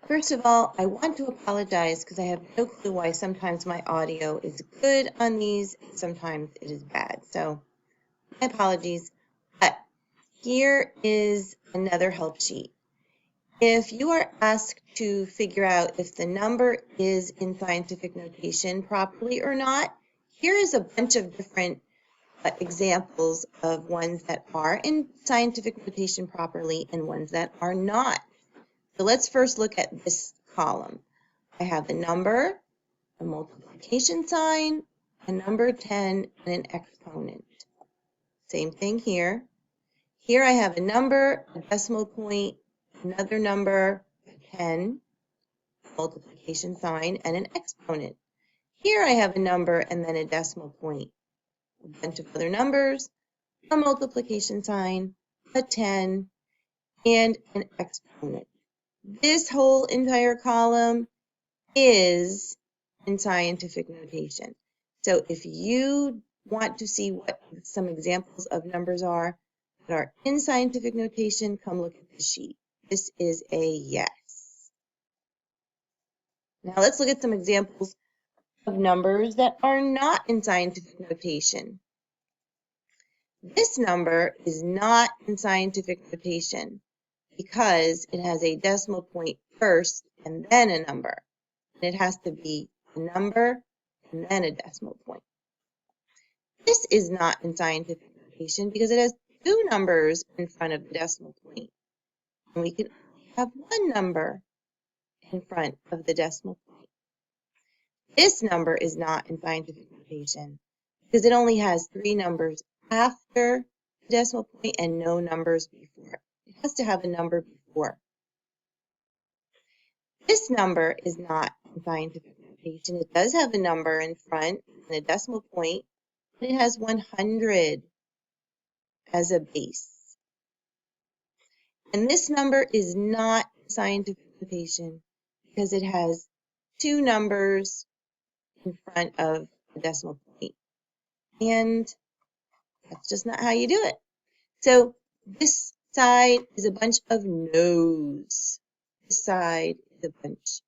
First of all, I want to apologize because I have no clue why sometimes my audio is good on these, and sometimes it is bad. So my apologies. But here is another help sheet. If you are asked to figure out if the number is in scientific notation properly or not, here is a bunch of different examples of ones that are in scientific notation properly and ones that are not. So let's first look at this column. I have a number, a multiplication sign, a number 10, and an exponent. Same thing here. Here I have a number, a decimal point, another number, a 10, multiplication sign, and an exponent. Here I have a number and then a decimal point, a bunch of other numbers, a multiplication sign, a 10, and an exponent. This whole entire column is in scientific notation. So if you want to see what some examples of numbers are that are in scientific notation, come look at this sheet. This is a yes. Now let's look at some examples of numbers that are not in scientific notation. This number is not in scientific notation because it has a decimal point first and then a number. And it has to be a number and then a decimal point. This is not in scientific notation because it has two numbers in front of the decimal point. And we can only have one number in front of the decimal point. This number is not in scientific notation because it only has three numbers after the decimal point and no numbers before. It has to have a number before. This number is not in scientific notation. It does have a number in front and a decimal point, but it has 100 as a base. And this number is not scientific notation because it has two numbers in front of the decimal point. And that's just not how you do it. So this side is a bunch of no's. This side is a bunch